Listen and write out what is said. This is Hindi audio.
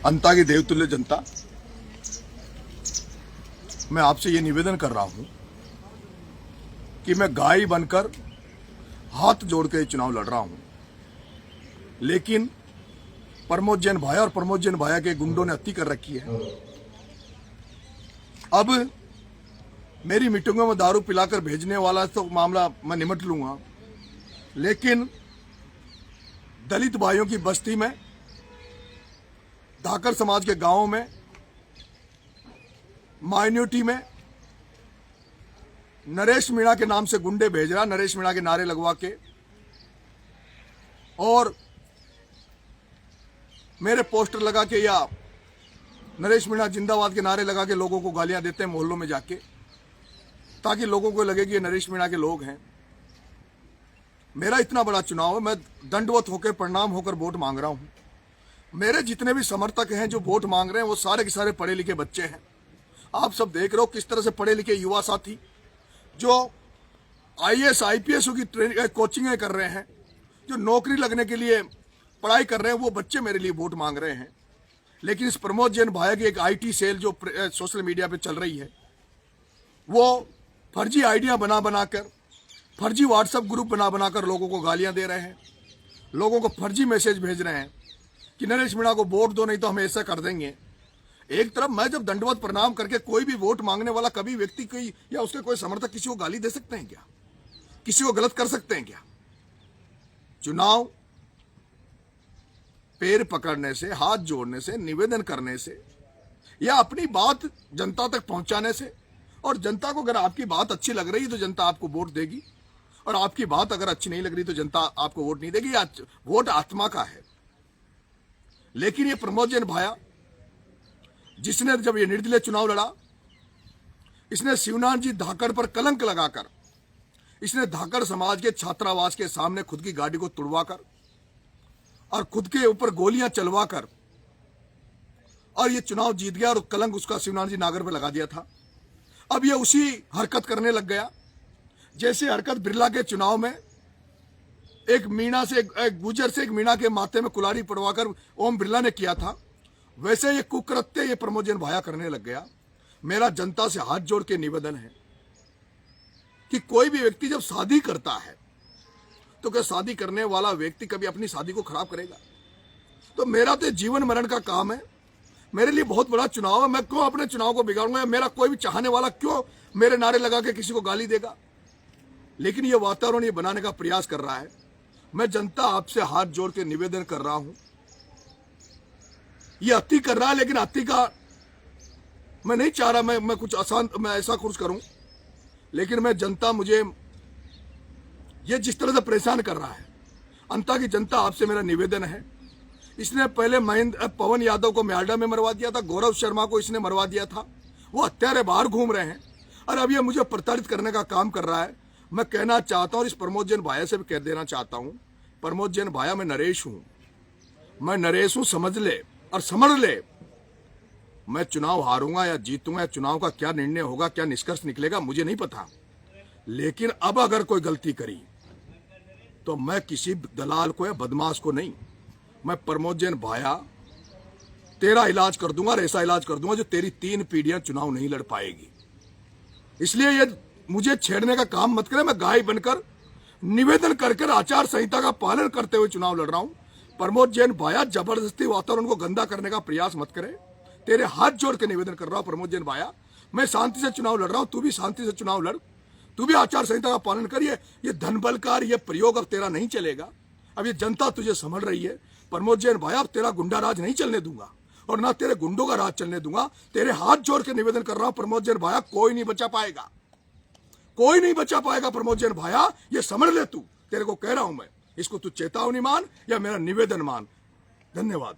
अंता की देवतुल्य जनता, मैं आपसे ये निवेदन कर रहा हूं कि मैं गाय बनकर हाथ जोड़ के चुनाव लड़ रहा हूं, लेकिन प्रमोद जैन भाया और प्रमोद जैन भाया के गुंडों ने अति कर रखी है। अब मेरी मीटिंगों में दारू पिलाकर भेजने वाला तो मामला मैं निमट लूंगा, लेकिन दलित भाइयों की बस्ती में, धाकर समाज के गांवों में, माइनॉरिटी में नरेश मीणा के नाम से गुंडे भेज रहा, नरेश मीणा के नारे लगवा के, और मेरे पोस्टर लगा के या नरेश मीणा जिंदाबाद के नारे लगा के लोगों को गालियां देते हैं मोहल्लों में जाके, ताकि लोगों को लगे कि ये नरेश मीणा के लोग हैं। मेरा इतना बड़ा चुनाव है, मैं दंडवत होकर प्रणाम होकर वोट मांग रहा हूं। मेरे जितने भी समर्थक हैं जो वोट मांग रहे हैं वो सारे के सारे पढ़े लिखे बच्चे हैं। आप सब देख रहे हो किस तरह से पढ़े लिखे युवा साथी जो आईएएस आईपीएस की कोचिंगें कर रहे हैं, जो नौकरी लगने के लिए पढ़ाई कर रहे हैं, वो बच्चे मेरे लिए वोट मांग रहे हैं। लेकिन इस प्रमोद जैन भाया की एक आईटी सेल जो सोशल मीडिया पे चल रही है, वो फर्जी आइडिया बना बनाकर, फर्जी व्हाट्सएप ग्रुप बना बनाकर लोगों को गालियां दे रहे हैं, लोगों को फर्जी मैसेज भेज रहे हैं कि नरेश मीणा को वोट दो नहीं तो हम ऐसा कर देंगे। एक तरफ मैं जब दंडवत प्रणाम करके कोई भी वोट मांगने वाला कभी व्यक्ति कोई या उसके कोई समर्थक किसी को गाली दे सकते हैं क्या? किसी को गलत कर सकते हैं क्या? चुनाव पैर पकड़ने से, हाथ जोड़ने से, निवेदन करने से या अपनी बात जनता तक पहुंचाने से, और जनता को अगर आपकी बात अच्छी लग रही है तो जनता आपको वोट देगी, और आपकी बात अगर अच्छी नहीं लग रही तो जनता आपको वोट नहीं देगी। वोट आत्मा का है। लेकिन ये प्रमोद जैन भाया, जिसने जब ये निर्दलीय चुनाव लड़ा, इसने शिवनाथ जी धाकड़ पर कलंक लगाकर, इसने धाकड़ समाज के छात्रावास के सामने खुद की गाड़ी को तुड़वाकर और खुद के ऊपर गोलियां चलवाकर और ये चुनाव जीत गया, और कलंक उसका शिवनाथ जी नागर पर लगा दिया था। अब ये उसी हरकत करने लग गया जैसे हरकत बिरला के चुनाव में एक मीणा से, एक गुजर से एक मीणा के माथे में कुल्हाड़ी पड़वाकर ओम बिरला ने किया था। वैसे ये कुकृत्य ये प्रमोद जैन भाया करने लग गया। मेरा जनता से हाथ जोड़ के निवेदन है कि कोई भी व्यक्ति जब शादी करता है तो क्या शादी करने वाला व्यक्ति कभी अपनी शादी को खराब करेगा? तो मेरा तो जीवन मरण का काम है, मेरे लिए बहुत बड़ा चुनाव है। मैं क्यों अपने चुनाव को बिगाड़ूंगा? मेरा कोई भी चाहने वाला क्यों मेरे नारे लगा के किसी को गाली देगा? लेकिन ये वातावरण ये बनाने का प्रयास कर रहा है। मैं जनता आपसे हाथ जोड़ के निवेदन कर रहा हूं, ये अति कर रहा है, लेकिन अति का मैं नहीं चाह रहा मैं कुछ आसान मैं ऐसा कुछ करूं, लेकिन मैं जनता मुझे ये जिस तरह से परेशान कर रहा है, अंता की जनता आपसे मेरा निवेदन है। इसने पहले पवन यादव को म्यालडा में मरवा दिया था, गौरव शर्मा को इसने मरवा दिया था, वो हत्यारे बाहर घूम रहे हैं, और अब ये मुझे प्रताड़ित करने का काम कर रहा है। मैं कहना चाहता हूं, इस प्रमोद जैन भाया से भी कह देना चाहता हूं, प्रमोद जैन भाया मैं नरेश हूं, मैं नरेश हूं, समझ ले और समझ ले। मैं चुनाव हारूंगा या जीतूंगा, या चुनाव का क्या निर्णय होगा, क्या निष्कर्ष निकलेगा, मुझे नहीं पता। लेकिन अब अगर कोई गलती करी तो मैं किसी दलाल को या बदमाश को नहीं, मैं प्रमोद जैन भाया तेरा इलाज कर दूंगा और ऐसा इलाज कर दूंगा जो तेरी 3 पीढ़ियां चुनाव नहीं लड़ पाएगी। इसलिए ये मुझे छेड़ने का काम मत करे। मैं गाय बनकर निवेदन कर आचार संहिता का पालन करते हुए चुनाव लड़ रहा हूं। प्रमोद जैन भाया जबरदस्ती वातावरण को गंदा करने का प्रयास मत करे। तेरे हाथ जोड़ के निवेदन कर रहा हूं प्रमोद जैन भाया, मैं शांति से चुनाव लड़ रहा हूं, तू भी शांति से चुनाव लड़, तू भी आचार संहिता का पालन करिए। ये धनबलकार ये प्रयोग अब तेरा नहीं चलेगा। अब ये जनता तुझे समझ रही है। प्रमोद जैन भाया, अब तेरा गुंडा राज नहीं चलने दूंगा और ना तेरे गुंडों का राज चलने दूंगा। तेरे हाथ जोड़ के निवेदन कर रहा हूं प्रमोद जैन भाया, कोई नहीं बचा पाएगा, कोई नहीं बचा पाएगा प्रमोद जैन भाया, ये समझ ले तू। तेरे को कह रहा हूं मैं, इसको तू चेतावनी मान या मेरा निवेदन मान। धन्यवाद।